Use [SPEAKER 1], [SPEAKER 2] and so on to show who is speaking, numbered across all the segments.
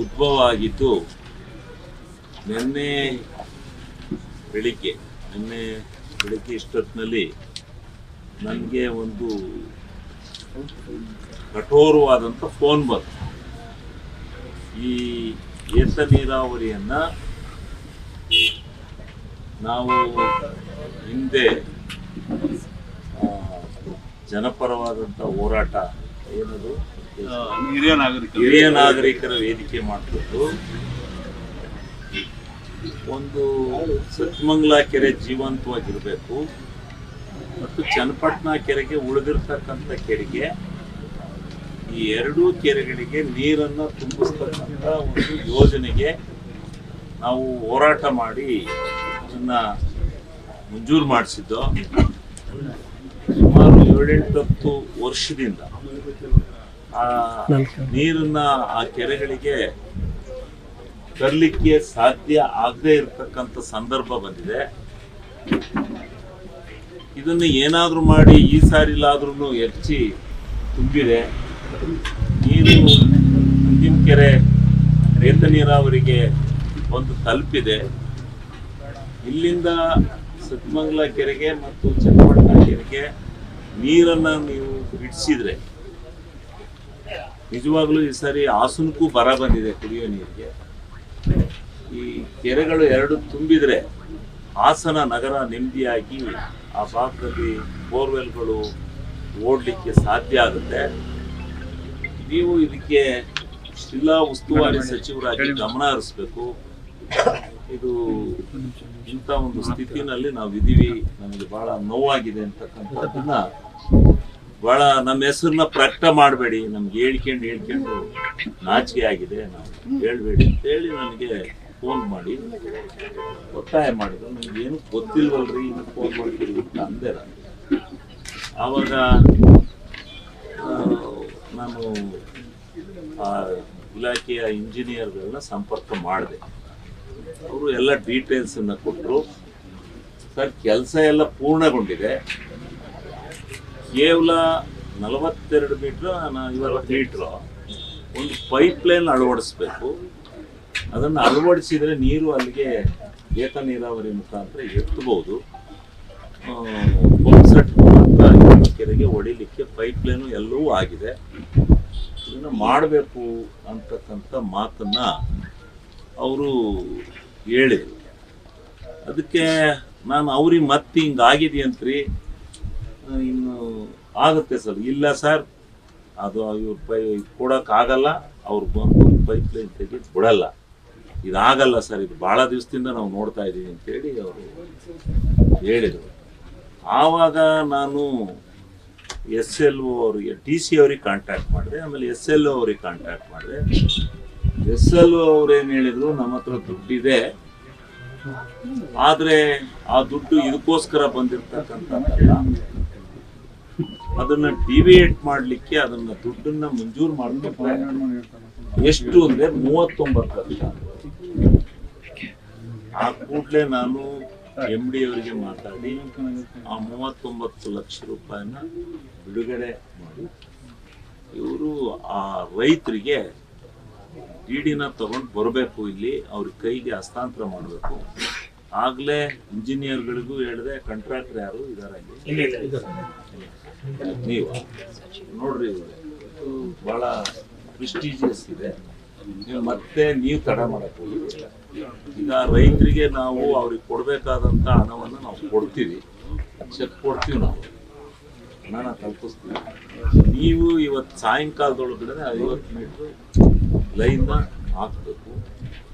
[SPEAKER 1] ಉದ್ಭವ ಆಗಿದ್ದು ನಿನ್ನೆ ಬೆಳಿಗ್ಗೆ ಇಷ್ಟೊತ್ತಿನಲ್ಲಿ ನನಗೆ ಒಂದು ಕಠೋರವಾದಂಥ ಫೋನ್ ಬಂತು. ಈ ಏತ ನೀರಾವರಿಯನ್ನು ನಾವು ಹಿಂದೆ ಜನಪರವಾದಂಥ ಹೋರಾಟ ಏನದು ಹಿರಿಯ ನಾಗರಿಕರ ವೇದಿಕೆ ಮಾಡಿಕೊಂಡು ಒಂದು ಸತ್ಮಂಗಲ ಕೆರೆ ಜೀವಂತವಾಗಿರಬೇಕು ಮತ್ತು ಚನ್ನಪಟ್ಟಣ ಕೆರೆಗೆ ಉಳಿದಿರ್ತಕ್ಕಂಥ ಕೆರೆಗೆ ಈ ಎರಡೂ ಕೆರೆಗಳಿಗೆ ನೀರನ್ನು ತುಂಬಿಸ್ತಕ್ಕಂಥ ಒಂದು ಯೋಜನೆಗೆ ನಾವು ಹೋರಾಟ ಮಾಡಿ ಅದನ್ನು ಮಂಜೂರು ಮಾಡಿಸಿದ್ದು. ಸುಮಾರು 7-8 ವರ್ಷದಿಂದ ಆ ನೀರನ್ನ ಆ ಕೆರೆಗಳಿಗೆ ತರಲಿಕ್ಕೆ ಸಾಧ್ಯ ಆಗದೆ ಇರತಕ್ಕಂಥ ಸಂದರ್ಭ ಬಂದಿದೆ. ಇದನ್ನು ಏನಾದರೂ ಮಾಡಿ ಈ ಸಾರಿಲಾದ್ರೂ ಹೆಚ್ಚಿ ತುಂಬಿದೆ. ನೀರು ನಂದಿನ ಕೆರೆ ಏತ ನೀರಾವರಿಗೆ ಒಂದು ತಲುಪಿದೆ. ಇಲ್ಲಿಂದ ಸತ್ಮಂಗಲ ಕೆರೆಗೆ ಮತ್ತು ಚನ್ನಪಟ್ಟಣ ಕೆರೆಗೆ ನೀರನ್ನು ನೀವು ಬಿಡಿಸಿದ್ರೆ ನಿಜವಾಗ್ಲೂ ಈ ಸಾರಿ ಹಾಸನಕ್ಕೂ ಬರ ಬಂದಿದೆ ಕುಡಿಯೋ ನೀರಿಗೆ. ಈ ಕೆರೆಗಳು ಎರಡು ತುಂಬಿದ್ರೆ ಹಾಸನ ನಗರ ನೆಮ್ಮದಿಯಾಗಿ ಆ ಭಾಗದಲ್ಲಿ ಬೋರ್ವೆಲ್ಗಳು ಓಡಲಿಕ್ಕೆ ಸಾಧ್ಯ ಆಗುತ್ತೆ. ನೀವು ಇದಕ್ಕೆ ಜಿಲ್ಲಾ ಉಸ್ತುವಾರಿ ಸಚಿವರಾಗಿ ಗಮನ ಹರಿಸ್ಬೇಕು. ಇದು ಇಂಥ ಒಂದು ಸ್ಥಿತಿನಲ್ಲಿ ನಾವು ಇದೀವಿ, ನಮಗೆ ಬಹಳ ನೋವಾಗಿದೆ ಅಂತಕ್ಕಂಥದ್ದನ್ನ ಬಹಳ ನಮ್ಮ ಹೆಸರನ್ನ ಪ್ರಕಟ ಮಾಡಬೇಡಿ, ನಮ್ಗೆ ಹೇಳ್ಕೊಂಡು ನಾಚಿಕೆ ಆಗಿದೆ, ನಾವು ಹೇಳ್ಬೇಡಿ ಅಂತ ಹೇಳಿ ನನಗೆ ಫೋನ್ ಮಾಡಿ ಒತ್ತಾಯ ಮಾಡಿದ್ರು. ನಿಮ್ಗೆ ಏನು ಗೊತ್ತಿಲ್ವಲ್ರಿ ಇನ್ನು ಫೋನ್ ಮಾಡ್ತೀರಿ ಅಂತ ಅಂದೆ ನಾನು. ಆವಾಗ ನಾನು ಆ ಇಲಾಖೆಯ ಇಂಜಿನಿಯರ್ಗಳನ್ನ ಸಂಪರ್ಕ ಮಾಡಿದೆ. ಅವರು ಎಲ್ಲ ಡೀಟೇಲ್ಸನ್ನು ಕೊಟ್ಟರು. ಸರ್, ಕೆಲಸ ಎಲ್ಲ ಪೂರ್ಣಗೊಂಡಿದೆ. ಕೇವಲ 42 ಮೀಟ್ರ್ 50 ಮೀಟ್ರ್ ಒಂದು ಪೈಪ್ ಲೈನ್ ಅಳವಡಿಸ್ಬೇಕು. ಅದನ್ನು ಅಳವಡಿಸಿದರೆ ನೀರು ಅಲ್ಲಿಗೆ ಏತ ನೀರಾವರಿ ಮುಖಾಂತರ ಎತ್ತಬಹುದು. ಪಂಪ್ಸೆಟ್ ಮುಖಾಂತರ ಕೆರೆಗೆ ಹೊಡಿಲಿಕ್ಕೆ ಪೈಪ್ ಲೈನು ಎಲ್ಲವೂ ಆಗಿದೆ. ಇದನ್ನು ಮಾಡಬೇಕು ಅಂತಕ್ಕಂಥ ಮಾತನ್ನ ಅವರು ಹೇಳಿದರು. ಅದಕ್ಕೆ ನಾನು ಅವ್ರಿಗೆ ಮತ್ತೆ ಹಿಂಗಾಗಿದೆಯಂತ್ರಿ, ಇನ್ನು ಆಗುತ್ತೆ ಸರ್. ಇಲ್ಲ ಸರ್, ಅದು ಇವ್ರು ಕೊಡೋಕ್ಕಾಗಲ್ಲ, ಅವ್ರು ಬಂದು ಪೈಪ್ ಲೈನ್ ತೆಗೆದು ಬಿಡಲ್ಲ, ಇದಾಗಲ್ಲ ಸರ್, ಇದು ಭಾಳ ದಿವಸದಿಂದ ನಾವು ನೋಡ್ತಾ ಇದ್ದೀವಿ ಅಂತೇಳಿ ಅವರು ಹೇಳಿದರು. ಆವಾಗ ನಾನು SLO ಅವರಿಗೆ TC ಅವ್ರಿಗೆ ಕಾಂಟ್ಯಾಕ್ಟ್ ಮಾಡಿದೆ. ಆಮೇಲೆ SLO ಅವ್ರಿಗೆ ಕಾಂಟ್ಯಾಕ್ಟ್ ಮಾಡಿದೆ. SLO ಅವ್ರು ಏನು ಹೇಳಿದ್ರು, ನಮ್ಮ ಹತ್ರ ದುಡ್ಡಿದೆ, ಆದರೆ ಆ ದುಡ್ಡು ಇದಕ್ಕೋಸ್ಕರ ಬಂದಿರತಕ್ಕಂಥದ್ದಲ್ಲ, ಅದನ್ನ ಡಿವಿಯೇಟ್ ಮಾಡಲಿಕ್ಕೆ ಅದನ್ನ ದುಡ್ಡನ್ನ ಮಂಜೂರು ಮಾಡ್ಕೊಂಡ್ರೆ ಎಷ್ಟು ಅಂದ್ರೆ 39 ಲಕ್ಷ. ಆ ಕೂಡಲೇ ನಾನು MD ಅವರಿಗೆ ಮಾತಾಡಿ ಆ 39 ಲಕ್ಷ ರೂಪಾಯಿನ ಬಿಡುಗಡೆ ಮಾಡಿ ಇವರು ಆ ರೈತರಿಗೆ DDನ ತಗೊಂಡು ಬರಬೇಕು, ಇಲ್ಲಿ ಅವ್ರ ಕೈಗೆ ಹಸ್ತಾಂತರ ಮಾಡಬೇಕು. ಆಗ್ಲೇ ಇಂಜಿನಿಯರ್ಗಳಿಗೂ ಹೇಳಿದೆ, ಕಾಂಟ್ರಾಕ್ಟರ್ ಯಾರು ಇದಾರೆ ನೀವು ನೋಡ್ರಿ, ಇದು ಬಹಳ ಪ್ರೆಸ್ಟೀಜಿಯಸ್ ಇದೆ, ಮತ್ತೆ ನೀವು ತಡ ಮಾಡಕ್ ಹೋಗಿಲ್ಲ. ಈಗ ರೈತರಿಗೆ ನಾವು ಅವ್ರಿಗೆ ಕೊಡ್ಬೇಕಾದಂತ ಹಣವನ್ನು ನಾವು ಕೊಡ್ತೀವಿ, ಚೆಕ್ ಕೊಡ್ತೀವಿ, ನಾವು ಹಣನ ತಲುಪಿಸ್ತೀವಿ. ನೀವು ಇವತ್ತು ಸಾಯಂಕಾಲದೊಳಗಡೆ 50 ಮೀಟ್ರ್ ಲೈನ್ನ ಹಾಕ್ಬೇಕು.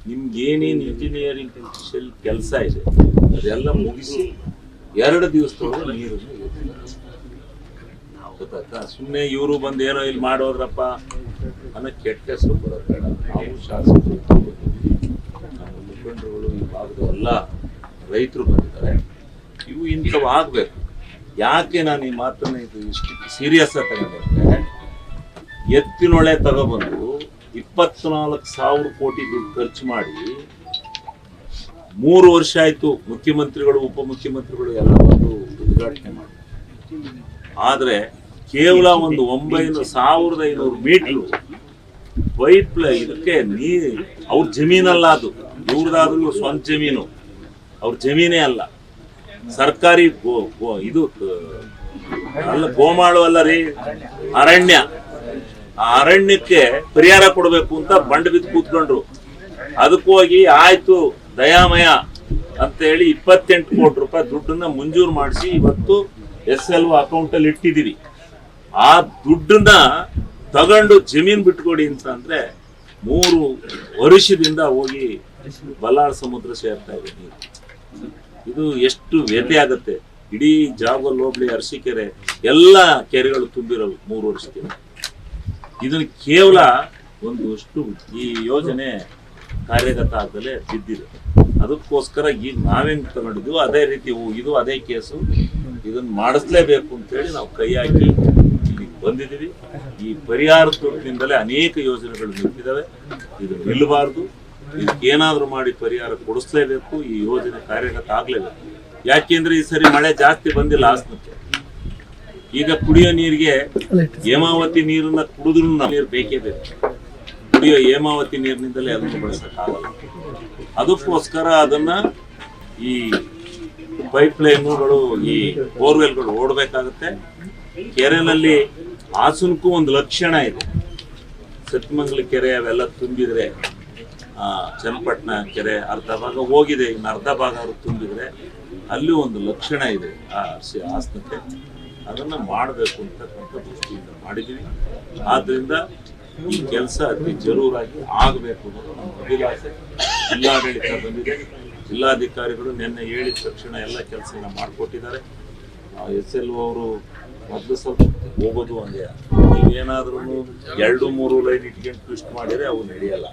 [SPEAKER 1] ನಿಮ್ಗೆ ಏನೇನು ಇಂಜಿನಿಯರಿಂಗ್ ಕೆಲಸ ಇದೆ ಅದೆಲ್ಲ ಮುಗಿಸಿ 2 ದಿವಸದೊಳಗೆ ನೀರನ್ನು ಗೊತ್ತಾಯ್ತಾ? ಸುಮ್ಮನೆ ಇವರು ಬಂದು ಏನೋ ಇಲ್ಲಿ ಮಾಡೋದ್ರಪ್ಪ ಅನ್ನೋ ಕೆಟ್ಟ ಹೆಸರು ಬರೋದು ಬೇಡ. ನಾವು ಶಾಸಕರು, ನಮ್ಮ ಮುಖಂಡರುಗಳು, ಈ ಭಾಗದ ಎಲ್ಲ ರೈತರು ಬಂದಿದ್ದಾರೆ. ಇವು ಇಂಥವು ಆಗ್ಬೇಕು. ಯಾಕೆ ನಾನು ಈ ಮಾತನ್ನ ಇದು ಇಷ್ಟು ಸೀರಿಯಸ್ ಆಗಿ ತಗೊಂಡಿದ್ದೆ, ಎತ್ತಿನೊಳೆ ತಗೊಬಂದು 24,000 ಕೋಟಿ ದುಡ್ಡು ಖರ್ಚು ಮಾಡಿ 3 ವರ್ಷ ಆಯ್ತು. ಮುಖ್ಯಮಂತ್ರಿಗಳು, ಉಪಮುಖ್ಯಮಂತ್ರಿಗಳು ಎಲ್ಲ ಒಂದು ಉದ್ಘಾಟನೆ ಮಾಡಿ, ಆದ್ರೆ ಕೇವಲ ಒಂದು 1,500 ಮೀಟರ್ ಪೈಪ್ ಇದಕ್ಕೆ ಅವ್ರ ಜಮೀನಲ್ಲ ಅದು, ಇವ್ರದಾದ್ರೂ ಸ್ವಂತ ಜಮೀನು, ಅವ್ರ ಜಮೀನೇ ಅಲ್ಲ, ಸರ್ಕಾರಿ ಇದು ಅಲ್ಲ, ಗೋಮಾಳು ಅಲ್ಲ ರೀ, ಅರಣ್ಯ. ಆ ಅರಣ್ಯಕ್ಕೆ ಪರಿಹಾರ ಕೊಡಬೇಕು ಅಂತ ಬಂಡ್ ಬಿದ್ದು ಕೂತ್ಕೊಂಡ್ರು. ಅದಕ್ಕೆ ಹೋಗಿ ಆಯ್ತು ದಯಾಮಯ ಅಂತ ಹೇಳಿ 28 ಕೋಟಿ ರೂಪಾಯಿ ದುಡ್ಡನ್ನ ಮಂಜೂರು ಮಾಡಿಸಿ ಇವತ್ತು SLO ಅಕೌಂಟ್ ಅಲ್ಲಿ ಇಟ್ಟಿದೀವಿ. ಆ ದುಡ್ಡನ್ನ ತಗೊಂಡು ಜಮೀನ್ ಬಿಟ್ಕೊಡಿ ಅಂತ ಅಂದ್ರೆ 3 ವರ್ಷದಿಂದ ಹೋಗಿ ಬಲ್ಲಾಳ್ ಸಮುದ್ರ ಸೇರ್ತಾ ಇದೆ ನೀರು. ಇದು ಎಷ್ಟು ವ್ಯಥೆ ಆಗುತ್ತೆ. ಇಡೀ ಜಾಗಲ್ ಹೋಬಳಿ, ಅರಸೀಕೆರೆ ಎಲ್ಲ ಕೆರೆಗಳು ತುಂಬಿರೋವು 3 ವರ್ಷಕ್ಕೆ. ಇದನ್ನ ಕೇವಲ ಒಂದಷ್ಟು ಈ ಯೋಜನೆ ಕಾರ್ಯಗತ ಆಗದಲ್ಲೇ ಬಿದ್ದಿದೆ. ಅದಕ್ಕೋಸ್ಕರ ಈಗ ನಾವೇನ್ ತಗೊಂಡಿದ್ವು ಅದೇ ರೀತಿ ಇದು ಅದೇ ಕೇಸು, ಇದನ್ನ ಮಾಡಿಸ್ಲೇಬೇಕು ಅಂತೇಳಿ ನಾವು ಕೈ ಹಾಕಿ ಇಲ್ಲಿ ಬಂದಿದ್ದೀವಿ. ಈ ಪರಿಹಾರ ದುಡ್ಡಿನಿಂದಲೇ ಅನೇಕ ಯೋಜನೆಗಳು ನಿಂತಿದ್ದಾವೆ. ಇದು ನಿಲ್ಲಬಾರ್ದು, ಇದಕ್ಕೇನಾದ್ರೂ ಮಾಡಿ ಪರಿಹಾರ ಕೊಡಿಸ್ಲೇಬೇಕು. ಈ ಯೋಜನೆ ಕಾರ್ಯಗತ ಆಗ್ಲೇಬೇಕು. ಯಾಕೆಂದ್ರೆ ಈ ಸರಿ ಮಳೆ ಜಾಸ್ತಿ ಬಂದಿಲ್ಲ ಹಾಸನಕ್ಕೆ. ಈಗ ಕುಡಿಯೋ ನೀರಿಗೆ ಹೇಮಾವತಿ ನೀರನ್ನ ಕುಡಿದ್ರು ನೀರು ಬೇಕೇ ಬೇಕು. ಕುಡಿಯೋ ಹೇಮಾವತಿ ನೀರಿನಿಂದಲೇ ಅದನ್ನು ಬಳಸಕ್ಕಾಗಲ್ಲ. ಅದಕ್ಕೋಸ್ಕರ ಅದನ್ನ ಈ ಪೈಪ್ ಲೈನ್ಗಳು, ಈ ಬೋರ್ವೆಲ್ಗಳು ಓಡಬೇಕಾಗುತ್ತೆ. ಕೆರೆನಲ್ಲಿ ಹಾಸನಕ್ಕೂ ಒಂದು ಲಕ್ಷಣ ಇದೆ. ಸತ್ಯಮಂಗಲ ಕೆರೆ ಅವೆಲ್ಲ ತುಂಬಿದ್ರೆ, ಚನ್ನಪಟ್ಟಣ ಕೆರೆ ಅರ್ಧ ಭಾಗ ಹೋಗಿದೆ, ಇನ್ನು ಅರ್ಧ ಭಾಗ ಅವರು ತುಂಬಿದ್ರೆ ಅಲ್ಲಿ ಒಂದು ಲಕ್ಷಣ ಇದೆ ಆ ಹಾಸನಕ್ಕೆ. ಅದನ್ನ ಮಾಡಬೇಕು ಅಂತಕ್ಕಂಥ ದೃಷ್ಟಿಯಿಂದ ಮಾಡಿದ್ದೀವಿ. ಆದ್ರಿಂದ ಈ ಕೆಲಸ ಅತಿ ಜರೂರಾಗಿ ಆಗಬೇಕು ಅನ್ನೋದು ನಮ್ಮ ಅಭಿಲಾಷೆ. ಜಿಲ್ಲಾಡಳಿತ ಬಂದಿದೆ, ಜಿಲ್ಲಾಧಿಕಾರಿಗಳು ನಿನ್ನೆ ಹೇಳಿದ ತಕ್ಷಣ ಎಲ್ಲ ಕೆಲಸನ ಮಾಡಿಕೊಟ್ಟಿದ್ದಾರೆ. SLO ಅವರು ಮೊದಲು ಸ್ವಲ್ಪ ಹೋಗೋದು ಹಂಗೆ, ನೀವೇನಾದ್ರೂ 2-3 ಲೈನ್ ಇಟ್ಕೊಂಡು ಟ್ವಿಸ್ಟ್ ಮಾಡಿದ್ರೆ ಅವು ನಡೆಯಲ್ಲ.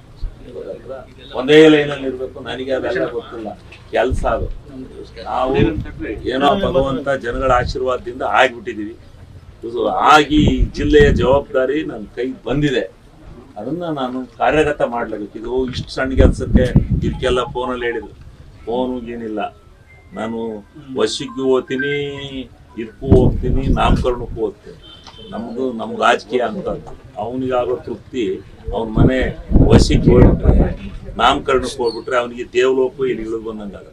[SPEAKER 1] ಒಂದೇ ಲೈನಲ್ಲಿ ಇರ್ಬೇಕು. ನನಗೆ ಅದೆಲ್ಲ ಗೊತ್ತಿಲ್ಲ, ಕೆಲಸ ಅದು. ನಾವು ಏನೋ ಭಗವಂತ ಜನಗಳ ಆಶೀರ್ವಾದದಿಂದ ಆಗ್ಬಿಟ್ಟಿದೀವಿ. ಆಗಿ ಜಿಲ್ಲೆಯ ಜವಾಬ್ದಾರಿ ನನ್ನ ಕೈ ಬಂದಿದೆ. ಅದನ್ನ ನಾನು ಕಾರ್ಯಗತ ಮಾಡ್ಲೇಬೇಕು. ಇದು ಇಷ್ಟು ಸಣ್ಣ ಕೆಲಸಕ್ಕೆ ಇದಕ್ಕೆಲ್ಲ ಫೋನಲ್ಲಿ ಹೇಳಿದ್ರು. ಫೋನು ಏನಿಲ್ಲ, ನಾನು ವಶಿಗೂ ಹೋಗ್ತೀನಿ, ಇದಕ್ಕೂ ಹೋಗ್ತೀನಿ, ನಾಮಕರಣಕ್ಕೂ ಹೋಗ್ತೀನಿ. ನಮ್ಗೆ ರಾಜಕೀಯ ಅಂತ ಅವನಿಗಾಗೋ ತೃಪ್ತಿ ಅವನ ಮನೆ ವಶಿಗೆ ಹೋಗ್ಬಿಟ್ರೆ, ನಾಮಕರಣಕ್ಕೆ ಹೋಗ್ಬಿಟ್ರೆ ಅವನಿಗೆ ದೇವಲೋಕ ಇಲ್ಲಿ ಇಳಿದು ಬಂದಂಗಾಗ.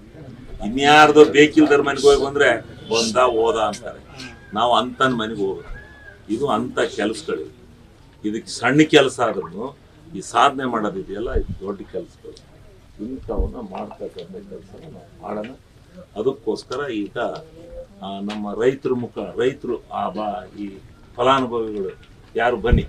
[SPEAKER 1] ಇನ್ಯಾರ್ದೋ ಬೇಕಿಲ್ದರ ಮನೆಗೆ ಹೋಗಿ ಬಂದ್ರೆ ಹೋದ ಅಂತಾರೆ. ನಾವು ಅಂತನ ಮನೆಗೆ ಹೋಗೋದು. ಇದು ಅಂತ ಕೆಲಸಗಳು. ಇದಕ್ಕೆ ಸಣ್ಣ ಕೆಲಸ ಆದ್ರೂ ಈ ಸಾಧನೆ ಮಾಡೋದಿದೆಯಲ್ಲ, ಇದು ದೊಡ್ಡ ಕೆಲಸಗಳು. ಇಂಥವನ್ನ ಮಾಡ್ತಕ್ಕಂಥ ಕೆಲಸನ ನಾವು ಮಾಡೋಣ. ಅದಕ್ಕೋಸ್ಕರ ಈಗ ನಮ್ಮ ರೈತರು ಈ ಫಲಾನುಭವಿಗಳು ಯಾರು ಬನ್ನಿ,